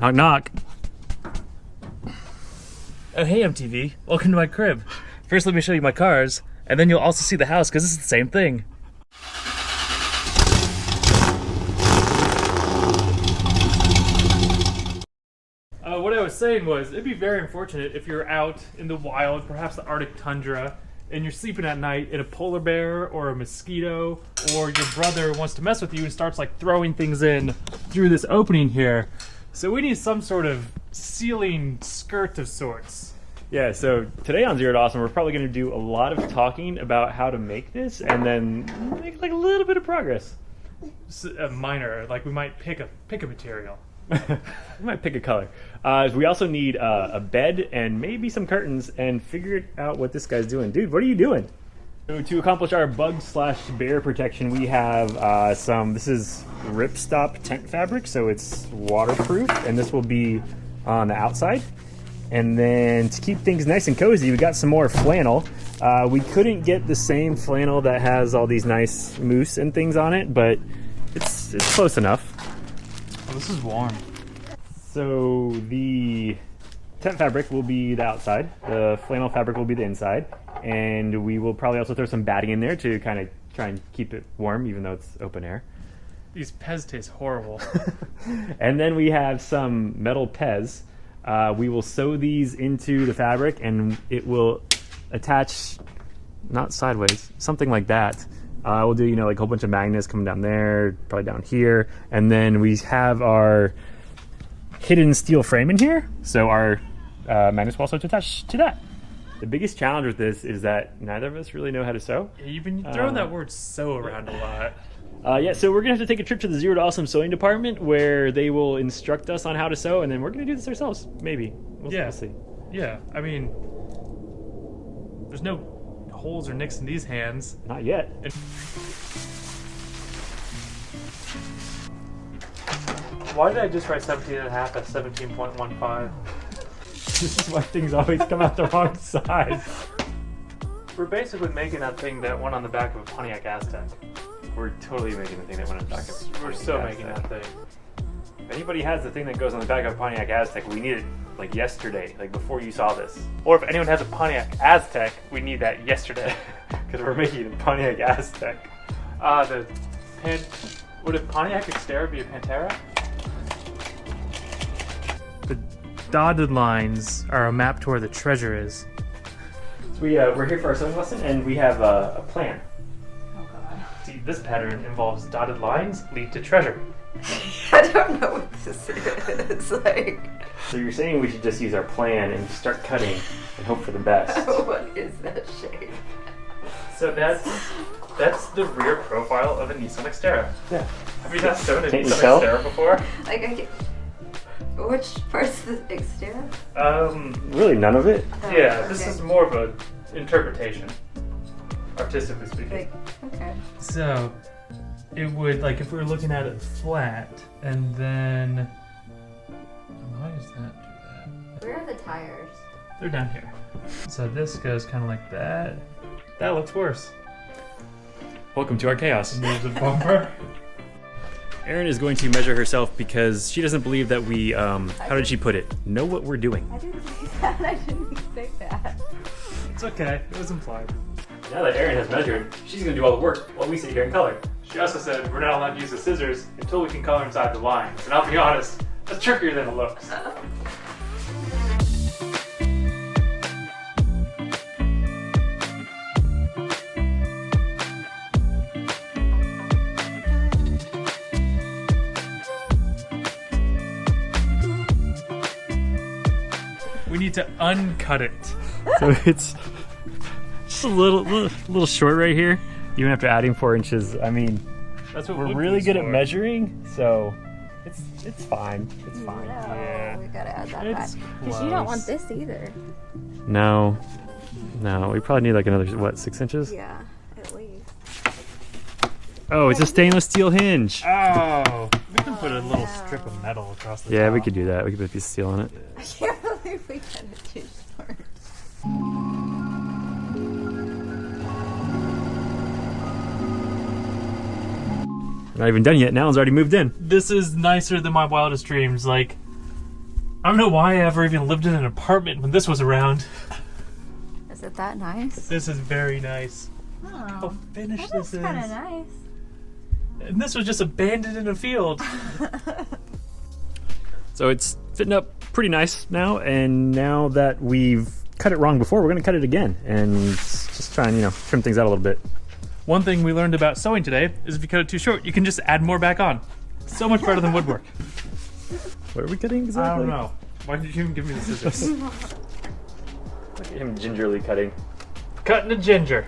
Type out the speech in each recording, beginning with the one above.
Knock, knock. Oh, hey, MTV. Welcome to my crib. First, let me show you my cars, and then you'll also see the house, because this is the same thing. What I was saying was, it'd be very unfortunate if you're out in the wild, perhaps the Arctic tundra, and you're sleeping at night and a polar bear or a mosquito or your brother wants to mess with you and starts like throwing things in through this opening here. So we need some sort of ceiling skirt of sorts. Yeah, so today on Zero to Awesome, we're probably going to do a lot of talking about how to make this and then make like a little bit of progress. Minor, like we might pick a material. We might pick a color. We also need a bed and maybe some curtains and figure out what this guy's doing. Dude, what are you doing? So to accomplish our bug/bear protection, we have this is ripstop tent fabric, so it's waterproof, and this will be on the outside. And then to keep things nice and cozy, we got some more flannel. We couldn't get the same flannel that has all these nice moose and things on it, but it's close enough. Oh, this is warm. So the tent fabric will be the outside, the flannel fabric will be the inside, and we will probably also throw some batting in there to kind of try and keep it warm, even though it's open air. These Pez taste horrible. And then we have some metal Pez. We will sew these into the fabric, and it will attach, not sideways, something like that. We'll do, like a whole bunch of magnets coming down there, probably down here. And then we have our hidden steel frame in here. So our magnets will also attach to that. The biggest challenge with this is that neither of us really know how to sew. Yeah, you've been throwing that word sew around a lot. Yeah, so we're going to have to take a trip to the Zero to Awesome sewing department where they will instruct us on how to sew, and then we're going to do this ourselves, maybe. We'll see. Yeah, I mean, there's no holes or nicks in these hands. Not yet. Why did I just write 17 and a half at 17.15? This is why things always come out the wrong side. We're basically making that thing that went on the back of a Pontiac Aztec. We're totally making the thing that went on the back of We're still making that thing. If anybody has the thing that goes on the back of a Pontiac Aztec, we need it like yesterday, like before you saw this. Or if anyone has a Pontiac Aztec, we need that yesterday. Because we're making a Pontiac Aztec. Would a Pontiac Xterra be a Pantera? The dotted lines are a map to where the treasure is. So we're here for our sewing lesson, and we have a plan. Oh god. See, this pattern involves dotted lines lead to treasure. I don't know what this is. Like. So you're saying we should just use our plan and start cutting and hope for the best. What is that shape? So that's the rear profile of a Nissan Xterra. Yeah. Have you not sewn a Can't you Nissan tell? Xterra before? Like, which part's the Xterra? Really, none of it? Oh, Yeah, okay. this is more of an interpretation, artistically speaking. Like, okay. So, it would, like, if we were looking at it flat, and then... Why does that do that? Where are the tires? They're down here. So this goes kind of like that. That looks worse. Welcome to our chaos. And there's a bumper. Erin is going to measure herself because she doesn't believe that we, how did she put it? Know what we're doing. I didn't say that. I didn't say that. It's okay. It was implied. Now that Erin has measured, she's going to do all the work while we sit here and color. She also said we're not allowed to use the scissors until we can color inside the lines. And I'll be honest, that's trickier than it looks. We need to uncut it. So it's just a little short right here. Even after adding 4 inches, I mean, That's what we're wood really glue's good at for. measuring, so it's fine. It's fine. No, Yeah. we gotta add that It's back. Because you don't want close. this either. No, we probably need like another, what, 6 inches? Yeah, at least. Oh, it's a stainless steel hinge. Oh, we can put a little strip of metal across the Yeah, top. we could do that. We could put a piece of steel on it. I can't believe we got it too short. Not even done yet. Now it's already moved in. This is nicer than my wildest dreams. Like, I don't know why I ever even lived in an apartment when this was around. Is it that nice? This is very nice. Oh, How finished that this is is. kind of nice. And this was just abandoned in a field. So it's fitting up pretty nice now, and now that we've cut it wrong before, we're gonna cut it again and just try and, trim things out a little bit. One thing we learned about sewing today is if you cut it too short, you can just add more back on. So much better than woodwork. What are we cutting exactly? I don't know. Why did you even give me the scissors? Look at him gingerly cutting. Cutting a ginger.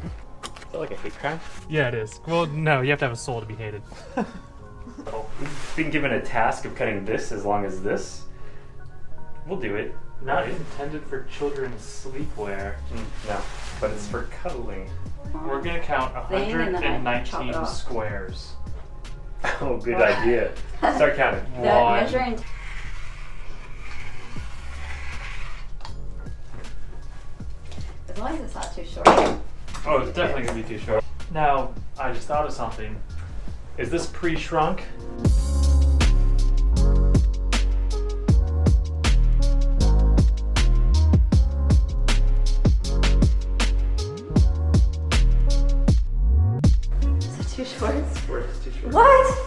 Is that like a hate crime? Yeah, it is. Well, no, you have to have a soul to be hated. We've been given a task of cutting this as long as this. We'll do it. Not intended for children's sleepwear. No, but it's for cuddling. We're gonna count 119 squares. Oh, good idea. Start counting. Measuring. As long as it's not too short. Oh, it's definitely gonna be too short. Now, I just thought of something. Is this pre-shrunk? Is it too short? It's too short. What?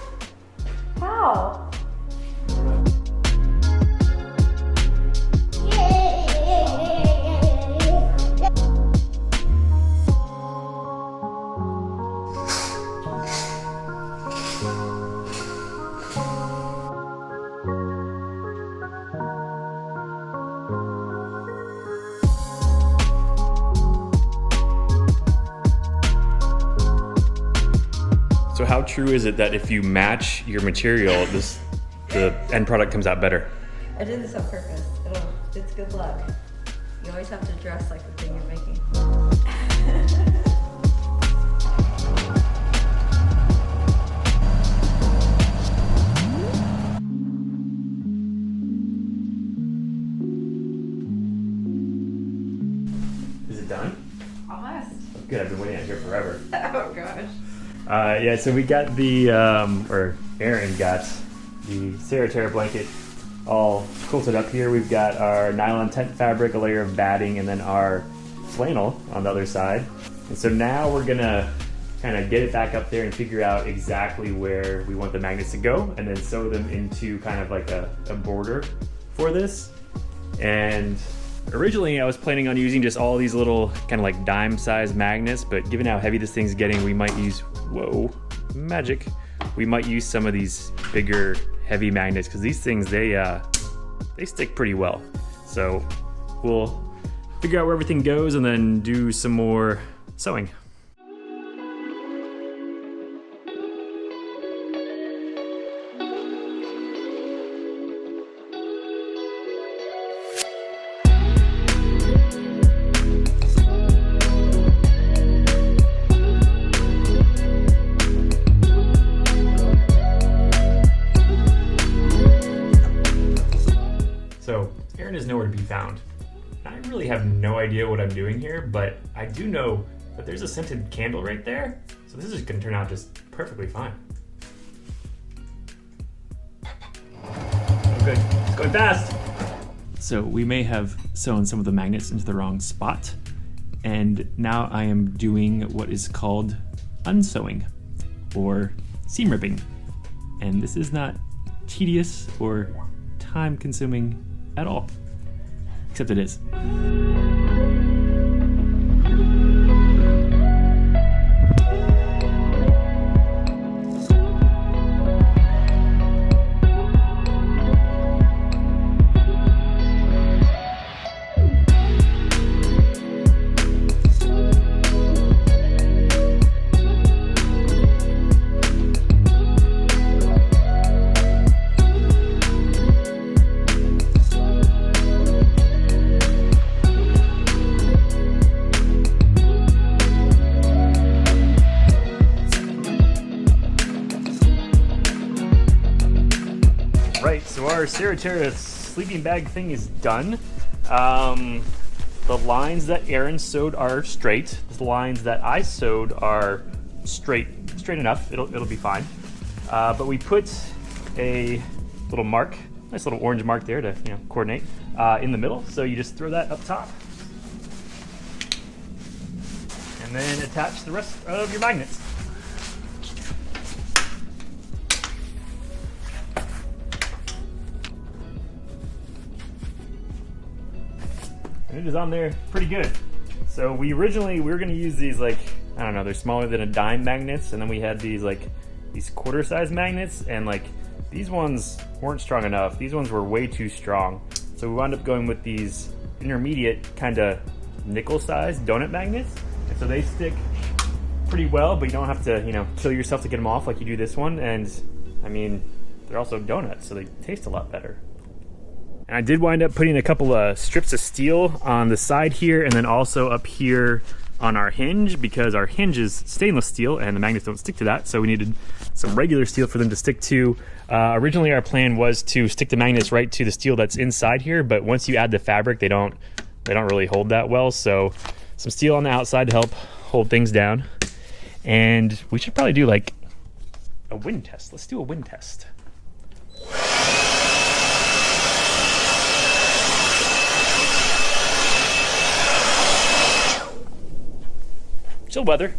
How? So how true is it that if you match your material, the end product comes out better? I did this on purpose. It's good luck. You always have to dress like the thing you're making. Is it done? Almost. Good, I've been waiting out here forever. Oh gosh. Yeah, so we got the, or Aaron got the SaraTerra blanket all quilted up here. We've got our nylon tent fabric, a layer of batting, and then our flannel on the other side. And so now we're gonna kind of get it back up there and figure out exactly where we want the magnets to go, and then sew them into kind of like a border for this. And originally I was planning on using just all these little kind of like dime sized magnets, but given how heavy this thing's getting, we might use, whoa, magic. We might use some of these bigger heavy magnets because these things, they stick pretty well. So we'll figure out where everything goes and then do some more sewing. So Aaron is nowhere to be found. I really have no idea what I'm doing here, but I do know that there's a scented candle right there. So this is gonna turn out just perfectly fine. Oh good, it's going fast. So we may have sewn some of the magnets into the wrong spot. And now I am doing what is called unsewing or seam ripping. And this is not tedious or time consuming at all, except it is. Right, so our SaraTerra sleeping bag thing is done. The lines that Aaron sewed are straight. The lines that I sewed are straight enough. It'll be fine. But we put a little mark nice little orange mark there to coordinate in the middle. So you just throw that up top, and then attach the rest of your magnets. And it is on there pretty good. So we were going to use these, like, I don't know, they're smaller than a dime magnets, and then we had these quarter size magnets, and like these ones weren't strong enough. These ones were way too strong. So we wound up going with these intermediate kind of nickel sized donut magnets. And so they stick pretty well, but you don't have to, kill yourself to get them off like you do this one. And I mean, they're also donuts, so they taste a lot better. And I did wind up putting a couple of strips of steel on the side here, and then also up here on our hinge, because our hinge is stainless steel and the magnets don't stick to that, so we needed some regular steel for them to stick to. Originally our plan was to stick the magnets right to the steel that's inside here, but once you add the fabric, they don't really hold that well, so some steel on the outside to help hold things down. And we should probably do like a wind test. Let's do a wind test. Chill weather.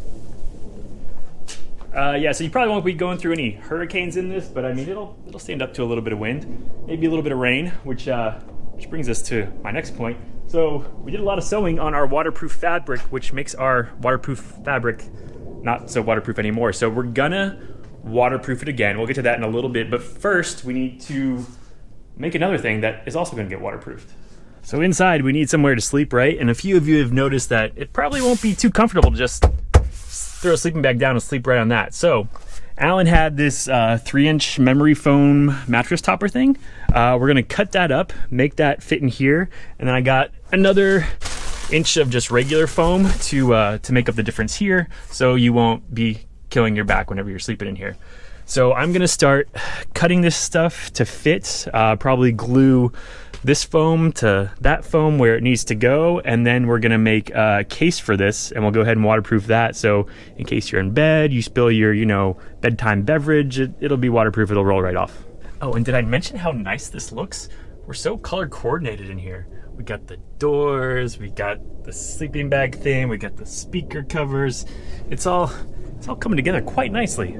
Yeah, so you probably won't be going through any hurricanes in this, but I mean, it'll stand up to a little bit of wind, maybe a little bit of rain, which brings us to my next point. So we did a lot of sewing on our waterproof fabric, which makes our waterproof fabric not so waterproof anymore. So we're gonna waterproof it again. We'll get to that in a little bit, but first we need to make another thing that is also gonna get waterproofed. So inside we need somewhere to sleep, right? And a few of you have noticed that it probably won't be too comfortable to just throw a sleeping bag down and sleep right on that. So Alan had this 3-inch memory foam mattress topper thing. We're gonna cut that up, make that fit in here, and then I got another inch of just regular foam to make up the difference here, so you won't be killing your back whenever you're sleeping in here. So I'm gonna start cutting this stuff to fit, probably glue this foam to that foam where it needs to go, and then we're gonna make a case for this, and we'll go ahead and waterproof that, so in case you're in bed, you spill your bedtime beverage, it'll be waterproof, it'll roll right off. Oh, and did I mention how nice this looks? We're so color coordinated in here. We got the doors, we got the sleeping bag thing, we got the speaker covers. It's all coming together quite nicely.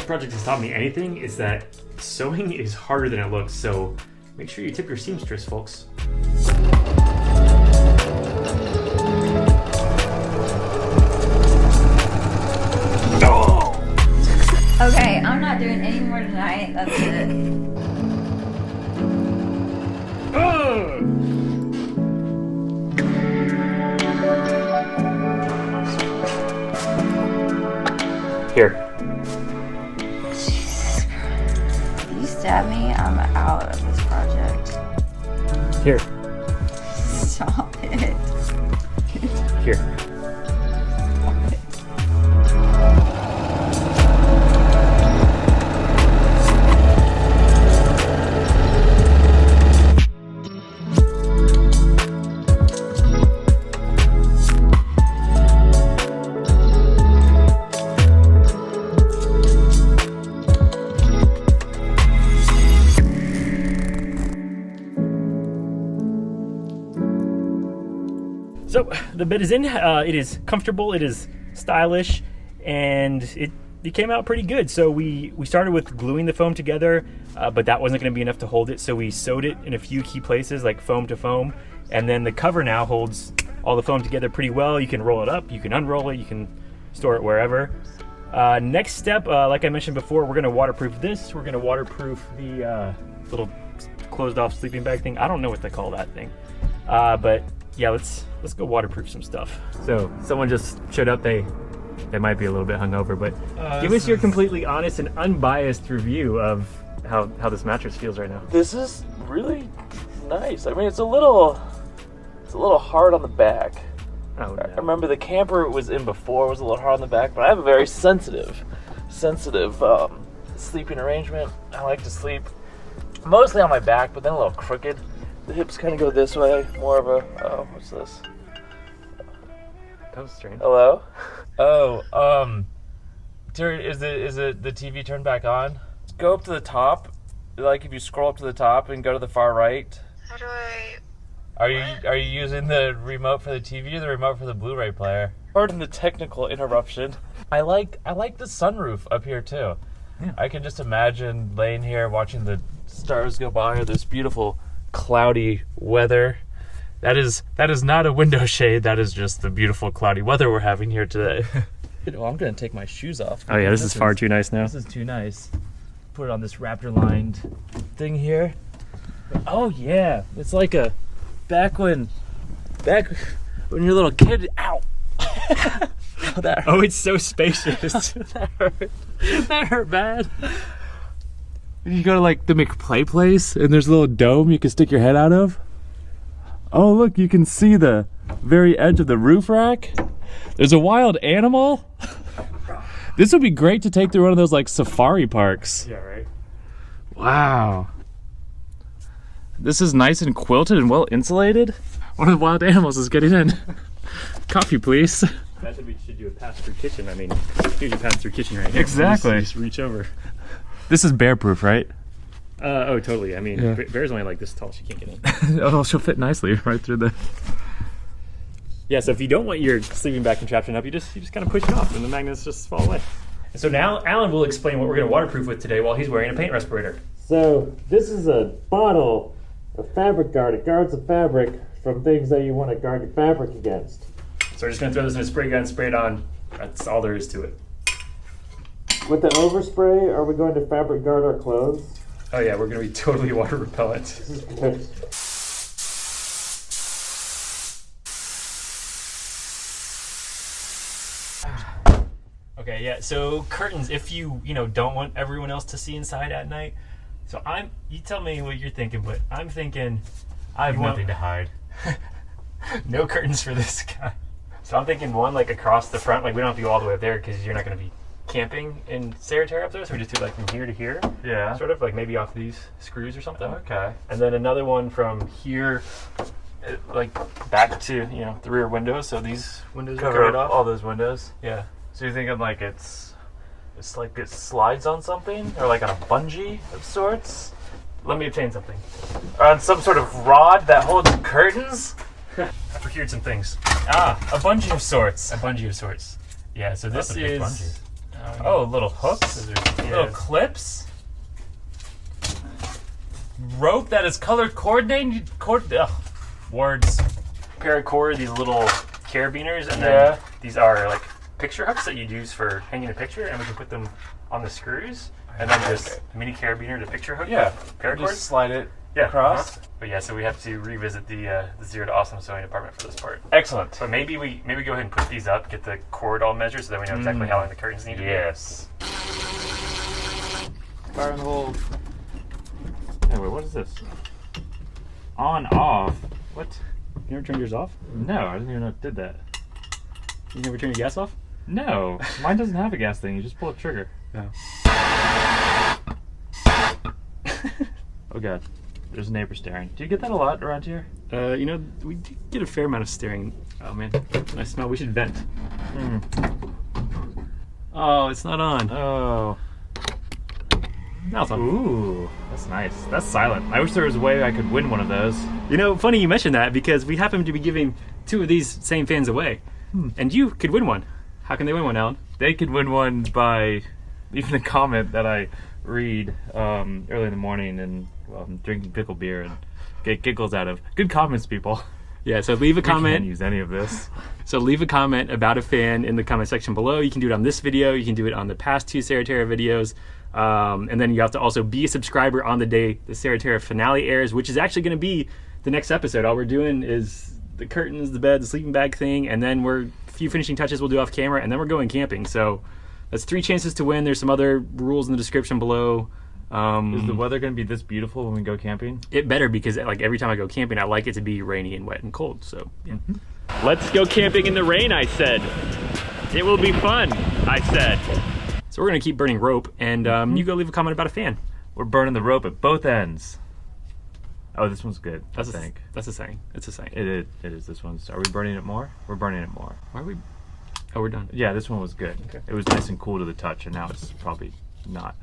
Project has taught me anything is that sewing is harder than it looks, so make sure you tip your seamstress, folks. Oh! Okay, I'm not doing any more tonight. That's it. Here. Stab me, I'm out of this project. Here. Stop it. Here. So the bed is in, it is comfortable, it is stylish, and it came out pretty good. So we started with gluing the foam together, but that wasn't gonna be enough to hold it, so we sewed it in a few key places, like foam to foam, and then the cover now holds all the foam together pretty well. You can roll it up, you can unroll it, you can store it wherever. Next step, like I mentioned before, we're gonna waterproof this. We're gonna waterproof the little closed off sleeping bag thing. I don't know what they call that thing, but yeah, let's go waterproof some stuff. So someone just showed up. They they might be a little bit hungover, but give us your completely honest and unbiased review of how this mattress feels right now. This is really nice. I mean, it's a little hard on the back. Oh, I remember the camper it was in before was a little hard on the back, but I have a very sensitive sleeping arrangement. I like to sleep mostly on my back, but then a little crooked. The hips kind of go this way, more of a, oh, what's this? That was strange. Hello? Oh, Terry, is it the TV turned back on? Go up to the top, like if you scroll up to the top and go to the far right. How do I... Are you using the remote for the TV or the remote for the Blu-ray player? Pardon the technical interruption. I like the sunroof up here too. Yeah. I can just imagine laying here watching the stars go by or this beautiful cloudy weather. That is not a window shade. That is just the beautiful cloudy weather we're having here today. Oh, I'm gonna take my shoes off. Oh yeah, this is far too nice now. This is too nice. Put it on this raptor-lined thing here. Oh yeah, it's like a back when you're a little kid. Ow! Oh, that hurt. Oh, it's so spacious. That hurt. That hurt bad. You go to like the McPlay place, and there's a little dome you can stick your head out of. Oh look, you can see the very edge of the roof rack. There's a wild animal. This would be great to take through one of those like safari parks. Yeah, right. Wow. This is nice and quilted and well insulated. One of the wild animals is getting in. Coffee, please. Imagine we should do a pass-through kitchen. I mean, here's your pass-through kitchen right here. Exactly. Just reach over. This is bear-proof, right? Oh, totally. I mean, Yeah. Bear's only like this tall. She can't get in. Oh, she'll fit nicely right through the... Yeah, so if you don't want your sleeping bag contraption up, you just kind of push it off and the magnets just fall away. So now Alan will explain what we're going to waterproof with today while he's wearing a paint respirator. So this is a bottle of fabric guard. It guards the fabric from things that you want to guard your fabric against. So we're just going to throw this in a spray gun, spray it on. That's all there is to it. With the overspray, are we going to fabric guard our clothes? Oh yeah, we're going to be totally water repellent. This is good. Okay, yeah, so curtains, if you don't want everyone else to see inside at night. So you tell me what you're thinking, but I'm thinking I have nothing to hide. No curtains for this guy. So I'm thinking one like across the front, like we don't have to go all the way up there because you're not going to be camping in SaraTerra up there, so we just do like from here to here. Yeah. Sort of like maybe off these screws or something. Okay. And then another one from here, like back to the rear window, so these windows are covered off. all those windows. Yeah. So you're thinking like it's like it slides on something, or like on a bungee of sorts, Let me obtain something. or on some sort of rod that holds curtains. I procured some things. A bungee of sorts. A bungee of sorts. Yeah, so this That's a big is... bungee. yeah. Oh, little hooks, Scissors. little clips, rope that is color coordinated. Words. Paracord, these little carabiners, and Yeah. then these are like picture hooks that you'd use for hanging a picture, and we can put them on the screws, and then just mini carabiner to picture hook. Yeah. Paracord. Just slide it Yeah, across. But yeah, so we have to revisit the Zero to Awesome sewing department for this part. Excellent. But maybe we go ahead and put these up, get the cord all measured, so that we know exactly how long the curtains need to be. Yes. Fire in the hole. Hey, wait, what is this? On, off. What? You never turned yours off? No, I didn't even know it did that. You never turned your gas off? No, mine doesn't have a gas thing. You just pull a trigger. No. Oh god, there's a neighbor staring. Do you get that a lot around here? We did get a fair amount of staring. Oh man, I smell. We should vent. Oh, it's not on. Oh. Now it's on. Ooh, that's nice. That's silent. I wish there was a way I could win one of those. Funny you mentioned that because we happen to be giving 2 of these same fans away. And you could win one. How can they win one, Alan? They could win one by leaving a comment that I read early in the morning and while I'm drinking pickle beer and get giggles out of. Good comments, people. Yeah, so leave a We can't comment. use any of this. So leave a comment about a fan in the comment section below. You can do it on this video. You can do it on the past 2 SaraTerra videos. And then you have to also be a subscriber on the day the SaraTerra finale airs, which is actually going to be the next episode. All we're doing is the curtains, the bed, the sleeping bag thing, and then we're few finishing touches we'll do off camera, and then we're going camping. So that's 3 chances to win. There's some other rules in the description below. Is the weather going to be this beautiful when we go camping? It better, because like every time I go camping, I like it to be rainy and wet and cold. So yeah. Let's go camping in the rain, I said. It will be fun, I said. So we're gonna keep burning rope, and you go leave a comment about a fan. We're burning the rope at both ends. Oh, this one's good. That's I think. That's a saying. It's a saying. It is. This one's. Are we burning it more? We're burning it more. Why are we? Oh, we're done. Yeah, this one was good. Okay. It was nice and cool to the touch, and now it's probably not.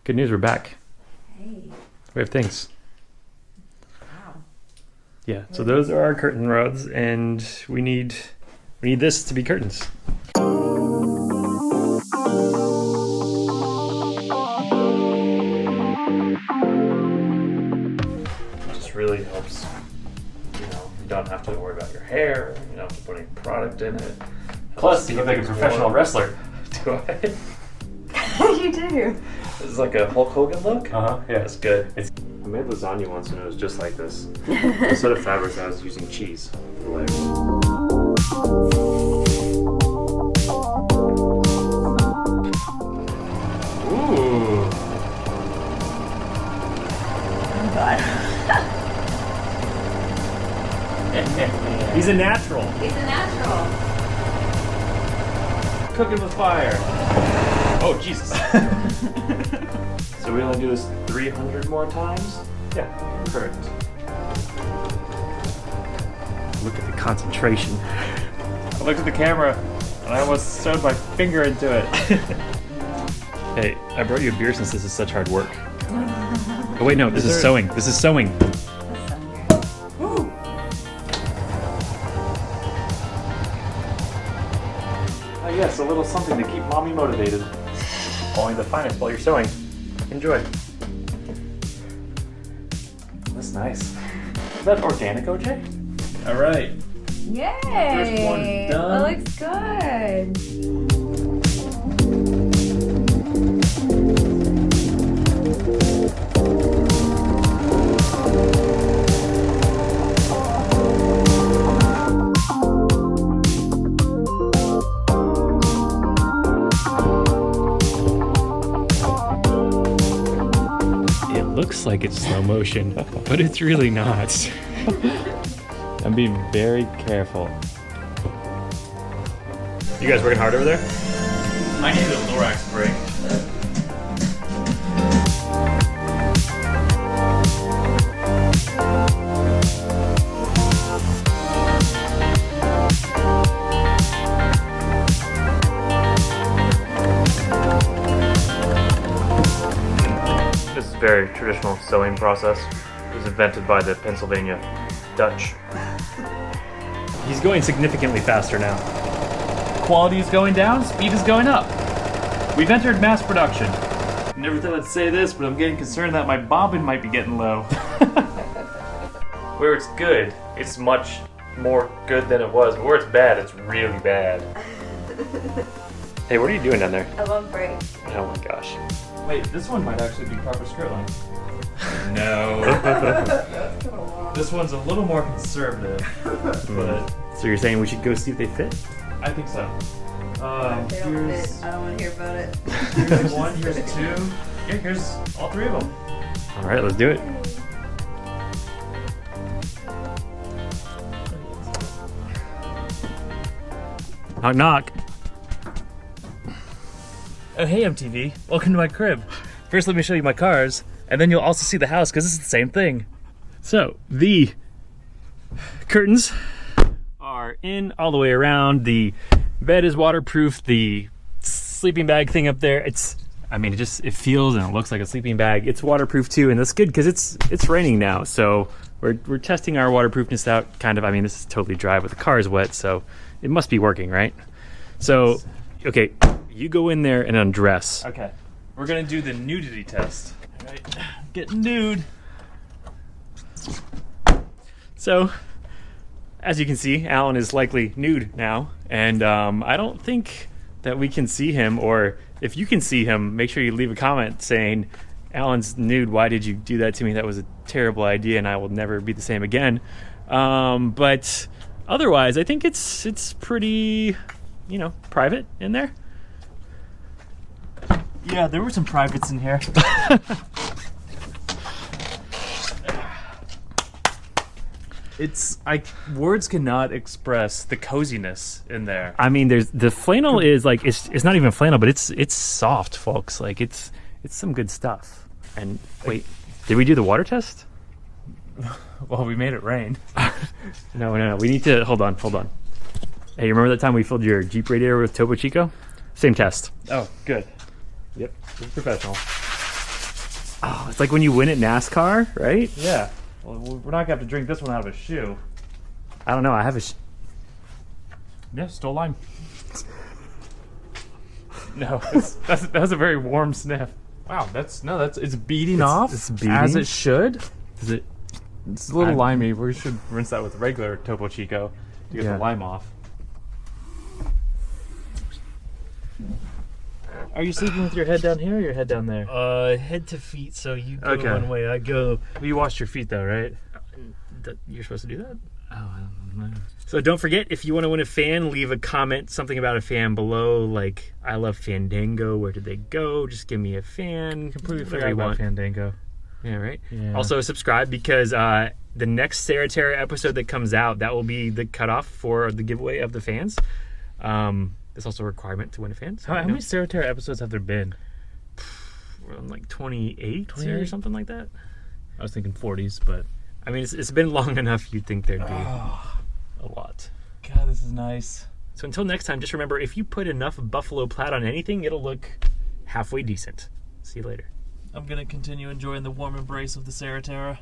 Good news, we're back. Hey. We have things. Wow. Yeah. So those are our curtain rods, and we need this to be curtains. Really helps. You don't have to worry about your hair. You don't have to put any product in it. Plus, you look like a professional wrestler. Do I? You do. This is like a Hulk Hogan look. Yeah. That's good. I made lasagna once, and it was just like this. Instead of fabric, I was using cheese for the layers. Ooh. Oh God. He's a natural. He's a natural. Cooking with fire. Oh, Jesus. So we only do this 300 more times? Yeah. Correct. Look at the concentration. I looked at the camera and I almost sewed my finger into it. Hey, I brought you a beer since this is such hard work. Oh wait, no, this is there- sewing. This is sewing. Oh yes, a little something to keep mommy motivated. Only the finest while you're sewing. Enjoy. That's nice. Is that organic, OJ? All right. Yay! First one done. That looks good. It looks like it's slow motion, but it's really not. I'm being very careful. You guys working hard over there? I need a Lorax break. This is a very traditional sewing process. It was invented by the Pennsylvania Dutch. He's going significantly faster now. Quality is going down, speed is going up. We've entered mass production. Never thought I'd say this, but I'm getting concerned that my bobbin might be getting low. Where it's good, it's much more good than it was. But where it's bad, it's really bad. Hey, what are you doing down there? I won't break. Oh my gosh. Wait, this one might actually be proper skirt length. No. This one's a little more conservative, but So you're saying we should go see if they fit? I think so. If they don't fit, I don't want to hear about it. Here's one, here's two. Yeah, here's all 3 of them. All right, let's do it. Knock, knock. Oh, hey, MTV. Welcome to my crib. First, let me show you my cars, and then you'll also see the house, because this is the same thing. So, the curtains are in all the way around. The bed is waterproof. The sleeping bag thing up there, it feels and it looks like a sleeping bag. It's waterproof too, and that's good because it's raining now. So we're testing our waterproofness out, kind of. I mean, this is totally dry, but the car is wet, so it must be working, right? So, okay, you go in there and undress. Okay, we're gonna do the nudity test. All right, get nude. So, as you can see, Alan is likely nude now, and I don't think that we can see him, or if you can see him, make sure you leave a comment saying, Alan's nude, why did you do that to me? That was a terrible idea, and I will never be the same again. But otherwise, I think it's pretty, private in there. Yeah, there were some privates in here. Words cannot express the coziness in there. I mean, there's the flannel is like it's not even flannel, but it's soft, folks. Like it's some good stuff. And wait, did we do the water test? Well, we made it rain. No. We need to hold on. Hey, you remember that time we filled your Jeep radiator with Topo Chico? Same test. Oh, good. Yep, it's professional. Oh, it's like when you win at NASCAR, right? Yeah. Well, we're not gonna have to drink this one out of a shoe. I don't know. I have a. Yeah, still lime. No, that was a very warm sniff. Wow, it's beating off it's beating? as it should. Is it? It's a little limey. We should rinse that with regular Topo Chico to get Yeah. the lime off. Are you sleeping with your head down here or your head down there? Head to feet. So you go Okay. one way, I go. Well, you washed your feet though, right? You're supposed to do that. Oh, I don't know. So don't forget, if you want to win a fan, leave a comment, something about a fan below, like I love Fandango. Where did they go? Just give me a fan. Completely Whatever forgot you about want. Fandango. Yeah, right. Yeah. Also subscribe because the next SaraTerra episode that comes out, that will be the cutoff for the giveaway of the fans. It's also a requirement to win a fan. So How you many SaraTerra episodes have there been? we're on like 28 or 28? something like that. I was thinking 40s, but I mean, it's been long enough. You'd think there'd be a lot. God, this is nice. So until next time, just remember, if you put enough buffalo plaid on anything, it'll look halfway decent. See you later. I'm gonna continue enjoying the warm embrace of the SaraTerra.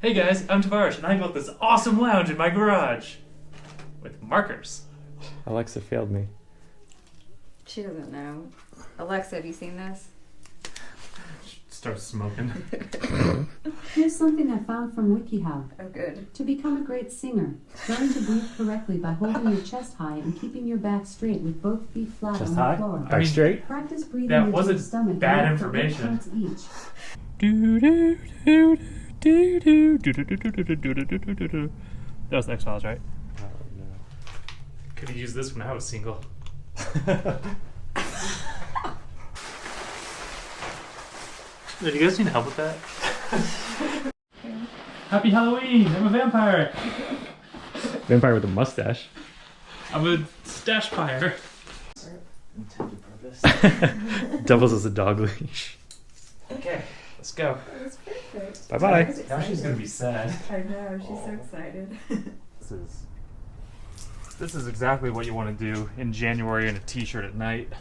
Hey guys, I'm Tavares, and I built this awesome lounge in my garage with markers. Alexa failed me. She doesn't know. Alexa, have you seen this? Start smoking. Here's something I found from WikiHow. Oh, good. To become a great singer, learn to breathe correctly by holding your chest high and keeping your back straight with both feet flat Chest on the high? floor. Back straight? Practice breathing That into wasn't your stomach bad and out for 8 information. counts each. That was the X-Files, right? Could have used this when I was single. Do you guys need help with that? Happy Halloween! I'm a vampire! Vampire with a mustache. I'm a stash pyre. Intended purpose. Doubles as a dog leash. Okay, let's go. That's perfect. Bye-bye. Now she's gonna be sad. I know, she's so excited. This is exactly what you want to do in January in a t-shirt at night.